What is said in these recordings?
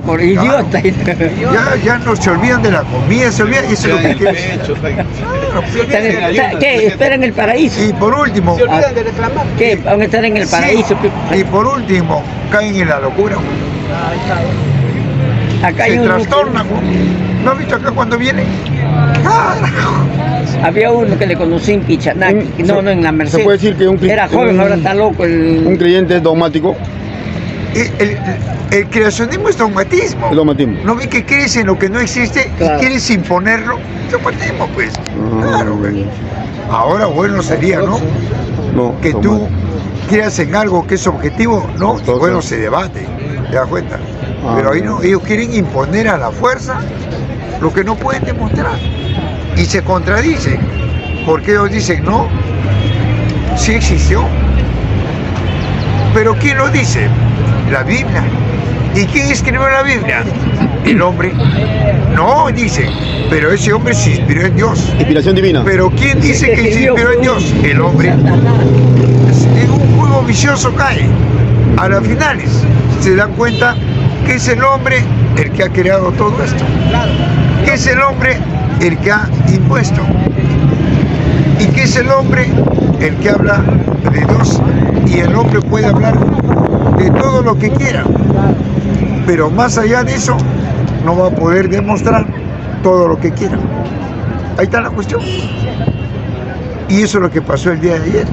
Por idiota. Ya no se olvidan de la comida, se olvidan, eso es lo que quieren. ¿Qué? Espera en el paraíso. Y por último, Se olvidan de reclamar. ¿Qué? Van a estar en el paraíso. sí, y por último, caen en la locura. Acá hay Se un... trastornan. ¿No has visto acá cuando viene? ¡Carajo! Había uno que le conocí en Pichanaki, no, en la Merced. Se puede decir que era joven, ahora está loco. Un creyente es dogmático. El creacionismo es dogmatismo. El dogmatismo. ¿No ve que crees en lo que no existe Claro. y quieres imponerlo? Dogmatismo, pues. Claro, güey. Ahora, bueno sería, ¿no? No, Que tú creas en algo que es objetivo, ¿no? Y bueno, se debate, ¿te das cuenta? Pero ahí no, ellos quieren imponer a la fuerza lo que no pueden demostrar. Y se contradicen, porque ellos dicen, no, sí existió. Pero ¿quién lo dice? La Biblia. ¿Y quién escribió la Biblia? El hombre. No, dice, pero ese hombre se inspiró en Dios. Inspiración divina. Pero ¿quién dice que se inspiró en Dios? El hombre. En un juego vicioso cae. A las finales se dan cuenta que es el hombre el que ha creado todo esto. Que es el hombre el que ha impuesto. Y que es el hombre el que habla de Dios. Y el hombre puede hablar de todo lo que quiera. Pero más allá de eso, no va a poder demostrar todo lo que quiera. Ahí está la cuestión. Y eso es lo que pasó el día de ayer.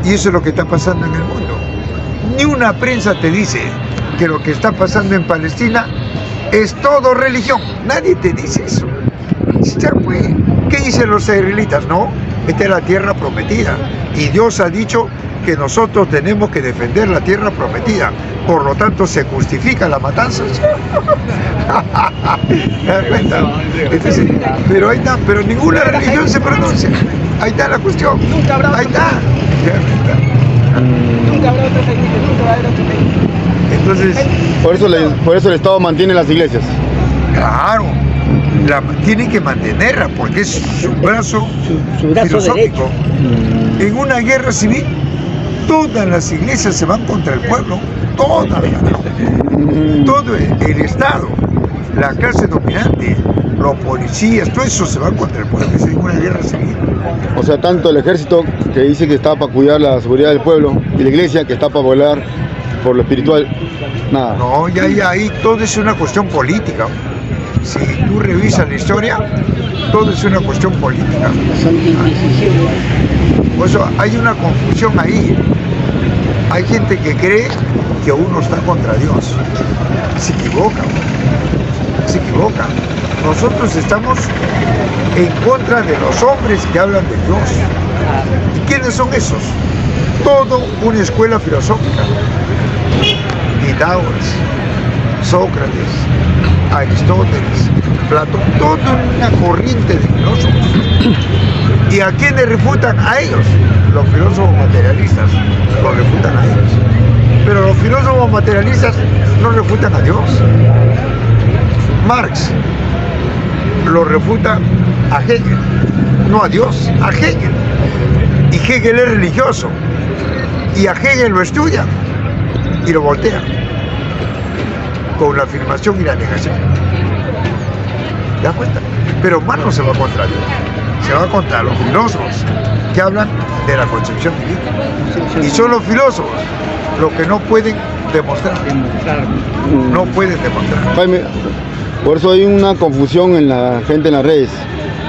Y eso es lo que está pasando en el mundo. Ni una prensa te dice que lo que está pasando en Palestina es todo religión. Nadie te dice eso. ¿Qué dicen los israelitas? No, esta es la tierra prometida. Y Dios ha dicho que nosotros tenemos que defender la tierra prometida. Por lo tanto, se justifica la matanza. ¿Te das cuenta? Pero ahí está, pero ninguna religión se pronuncia. Ahí está la cuestión. Ahí está. Nunca habrá otro técnico, nunca va a haber otro técnico. Entonces, por eso el Estado mantiene las iglesias. claro, tiene que mantenerla porque es su brazo, su brazo filosófico. En una guerra civil, todas las iglesias se van contra el pueblo, todas, todo el Estado, la clase dominante, los policías, todo eso se van contra el pueblo, es en una guerra civil. O sea, tanto el ejército que dice que está para cuidar la seguridad del pueblo y la iglesia que está para volar por lo espiritual, nada. No, ya ahí todo es una cuestión política. Si tú revisas la historia, todo es una cuestión política. Por eso hay una confusión ahí. Hay gente que cree que uno está contra Dios. Se equivocan. Se equivocan. Nosotros estamos en contra de los hombres que hablan de Dios. ¿Y quiénes son esos? Todo una escuela filosófica. Pitágoras, Sócrates, Aristóteles, Platón, toda una corriente de filósofos. ¿Y a quiénes refutan? A ellos. Los filósofos materialistas los refutan a ellos. Pero los filósofos materialistas no refutan a Dios. Marx lo refuta a Hegel, no a Dios, a Hegel. Y Hegel es religioso. Y a Hegel lo estudia y lo voltea con la afirmación y la negación. ¿Te das cuenta? Pero Marx no se va contra Dios, se va contra los filósofos que hablan de la concepción divina. Y son los filósofos los que no pueden demostrar. No pueden demostrar. Jaime, por eso hay una confusión en la gente en las redes.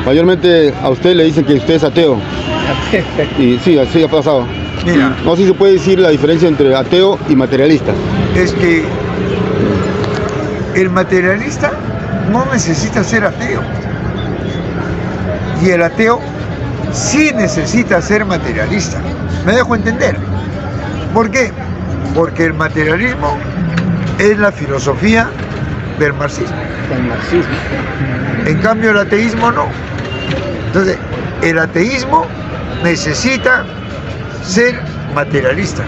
Mayormente a usted le dicen que usted es ateo. Y sí, así ha pasado. Mira, No sé si se puede decir la diferencia entre ateo y materialista. es que el materialista no necesita ser ateo. Y el ateo sí necesita ser materialista. ¿Me dejo entender? ¿Por qué? Porque el materialismo es la filosofía del marxismo. En cambio el ateísmo no. Entonces, el ateísmo necesita ser materialista.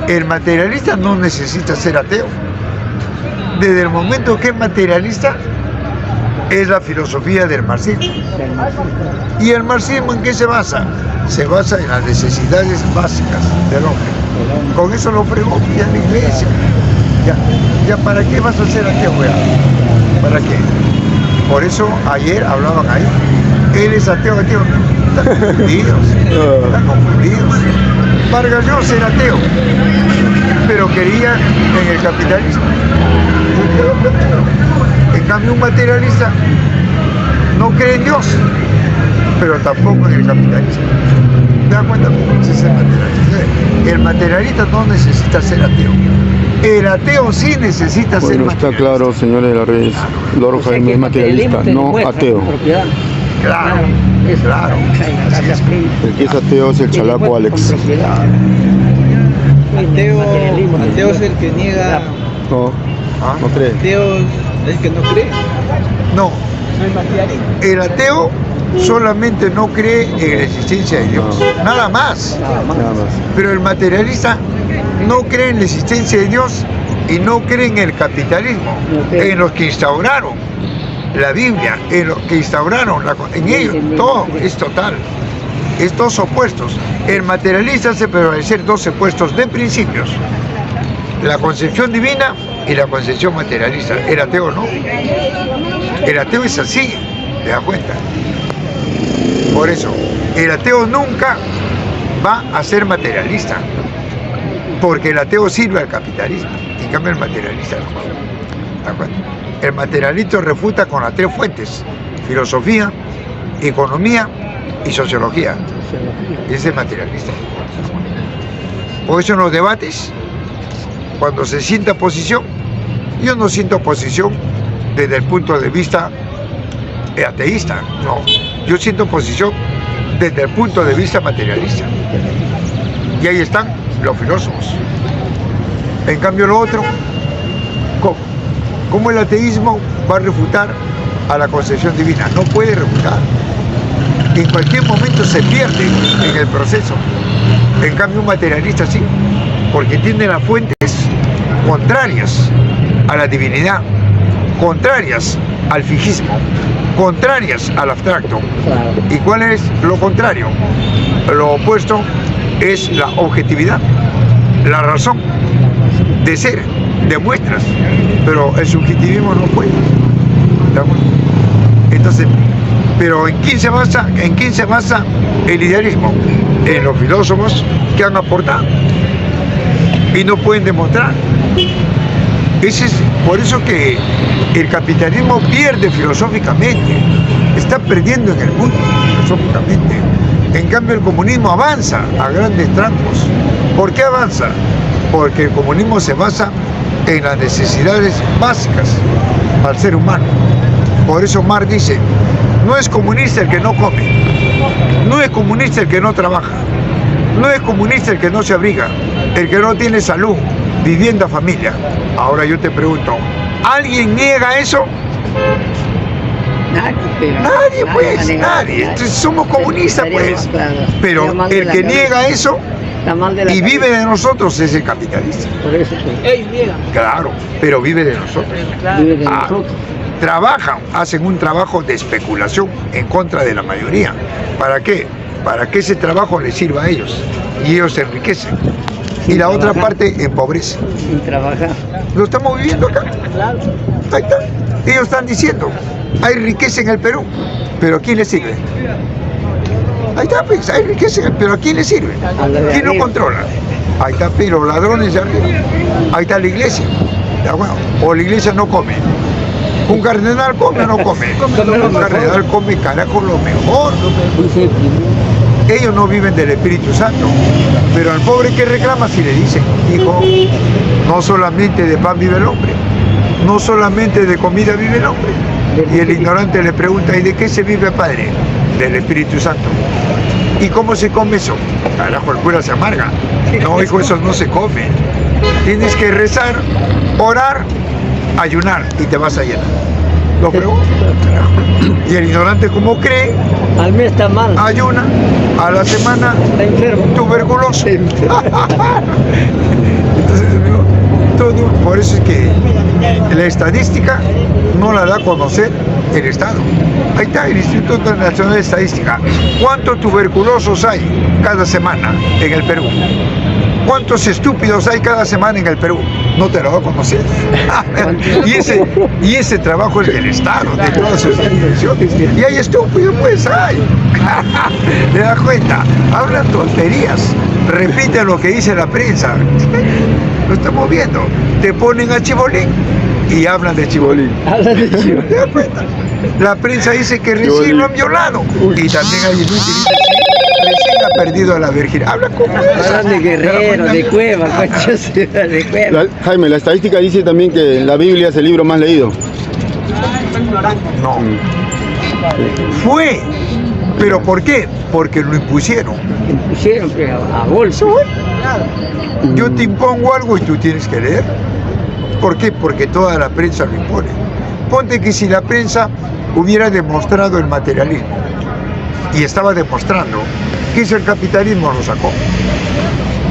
El materialista no necesita ser ateo. Desde el momento que es materialista, es la filosofía del marxismo. ¿Y el marxismo en qué se basa? Se basa en las necesidades básicas del hombre. Con eso lo fregó ya la iglesia. Ya ¿para qué vas a ser ateo, weá? ¿Para qué? Por eso ayer hablaban ahí. Él es ateo. Están confundidos. Vargas Llosa era ateo, pero quería en el capitalismo. En cambio, un materialista no cree en Dios, pero tampoco en el capitalismo. ¿Te das cuenta? Ese es el materialista. El materialista no necesita ser ateo. El ateo sí necesita ser Bueno, materialista. está claro, señores de la red. Lord Jaime es materialista, no ateo. Claro. El que es ateo es el chalaco Alex. Ateo es el que niega. No, ¿Ah? no cree. Ateo es el que no cree. No, No es materialista. el ateo solamente no cree en la existencia de Dios, nada más. Nada más. Pero el materialista no cree en la existencia de Dios y no cree en el capitalismo, en los que instauraron la Biblia, en los que instauraron, en ellos, todo es total. Es dos opuestos. El materialista hace prevalecer dos opuestos de principios: la concepción divina y la concepción materialista. El ateo no. El ateo es así, ¿te das cuenta? Por eso, el ateo nunca va a ser materialista, porque el ateo sirve al capitalismo, en cambio el materialista no. ¿Te das cuenta? El materialista refuta con las tres fuentes: filosofía, economía y sociología. Ese es el materialista. Por eso en los debates, cuando se sienta posición, yo no siento posición desde el punto de vista ateísta, no. Yo siento posición desde el punto de vista materialista. Y ahí están los filósofos. En cambio lo otro, ¿cómo el ateísmo va a refutar a la concepción divina? No puede refutar. En cualquier momento se pierde en el proceso. En cambio un materialista sí, porque tiene las fuentes contrarias a la divinidad, contrarias al fijismo, contrarias al abstracto. ¿Y cuál es lo contrario? Lo opuesto es la objetividad, la razón de ser, de muestras, pero el subjetivismo no puede. Entonces, pero ¿en quién se basa el idealismo? En los filósofos que han aportado y no pueden demostrar. Por eso que el capitalismo pierde filosóficamente, está perdiendo en el mundo filosóficamente. En cambio el comunismo avanza a grandes trancos. ¿Por qué avanza? Porque el comunismo se basa en las necesidades básicas al ser humano. Por eso Marx dice: no es comunista el que no come, no es comunista el que no trabaja, no es comunista el que no se abriga, el que no tiene salud, vivienda, familia. Ahora yo te pregunto, ¿alguien niega eso? Nadie, pues, nadie. Entonces, somos comunistas, pues. Pero el que niega eso y vive de nosotros es el capitalista. Ellos niegan. Claro, pero vive de nosotros. Trabajan, hacen un trabajo de especulación en contra de la mayoría. ¿Para qué? Para que ese trabajo les sirva a ellos y ellos se enriquecen. Y la otra parte empobrece. Sin trabajar. Lo estamos viviendo acá. Ahí está. Ellos están diciendo: hay riqueza en el Perú, pero ¿a quién le sirve? Ahí está, pues, hay riqueza, pero ¿a quién le sirve? ¿Quién lo controla? Ahí está, pues, los ladrones de arriba. Ahí está la iglesia. O la iglesia no come. ¿Un cardenal come o no come? Un cardenal come, carajo, lo mejor. Ellos no viven del Espíritu Santo, pero al pobre que reclama si le dicen: hijo, no solamente de pan vive el hombre, no solamente de comida vive el hombre. Y el ignorante le pregunta: ¿y de qué se vive, padre? Del Espíritu Santo. ¿Y cómo se come eso? Carajo, el cura se amarga. No, hijo, eso no se come. Tienes que rezar, orar, ayunar y te vas a llenar. ¿Lo pregunto? Y el ignorante, ¿cómo cree? Al mes está mal. Ayuna, a la semana Está enfermo. tuberculoso. Entonces, todo, por eso es que la estadística no la da a conocer el Estado. Ahí está el Instituto Nacional de Estadística. ¿Cuántos tuberculosos hay cada semana en el Perú? ¿Cuántos estúpidos hay cada semana en el Perú? No te lo va a conocer. y ese trabajo es del Estado, de todas sus instituciones. Y hay estúpidos, pues hay. ¿Te das cuenta? Hablan tonterías, repiten lo que dice la prensa. Lo estamos viendo. Te ponen a Chibolín y hablan de Chibolín. ¿Te das cuenta? La prensa dice que recién lo han violado. Y también hay inútiles. Recién ha perdido a la Virgen. Habla como esa. Hablan de Guerrero, de Cueva, coches, de Cueva. Jaime, la estadística dice también que la Biblia es el libro más leído. No. Fue. ¿Pero por qué? Porque lo impusieron. Pusieron pues, a bolso. Yo te impongo algo y tú tienes que leer. ¿Por qué? Porque toda la prensa lo impone. Ponte que si la prensa hubiera demostrado el materialismo y estaba demostrando que hizo el capitalismo, lo sacó.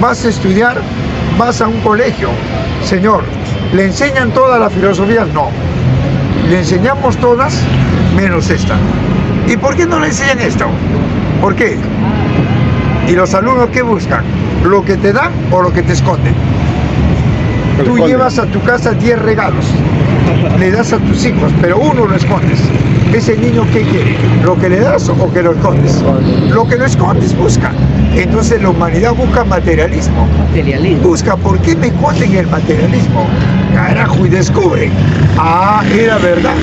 Vas a estudiar, vas a un colegio, señor, ¿le enseñan todas las filosofías? No. Le enseñamos todas menos esta. ¿Y por qué no le enseñan esto? ¿Por qué? ¿Y los alumnos qué buscan? ¿Lo que te dan o lo que te esconden? Tú llevas a tu casa 10 regalos, le das a tus hijos, pero uno lo escondes. Ese niño, ¿qué quiere? ¿Lo que le das o que lo escondes? Lo que lo escondes busca. Entonces la humanidad busca materialismo. Busca, ¿por qué me esconden el materialismo? Carajo, y descubre. Ah, era verdad.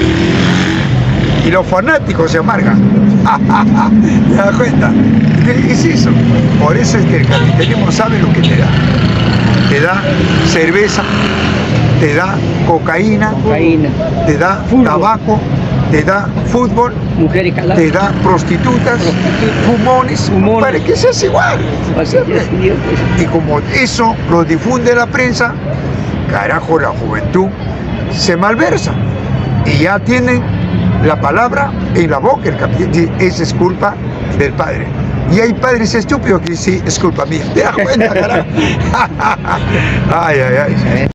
Y los fanáticos se amargan. ¿Te das cuenta? ¿Qué es eso? Por eso es que el capitalismo sabe lo que te da. Te da cerveza, te da cocaína, te da tabaco, te da fútbol, te da prostitutas, fumones, para que seas igual. Y como eso lo difunde la prensa, carajo, la juventud se malversa y ya tienen la palabra en la boca. El capitalismo, esa es culpa del padre. Y hay padres estúpidos que sí, es culpa mía. ¿Te das cuenta, carajo? Ay, ay, ay.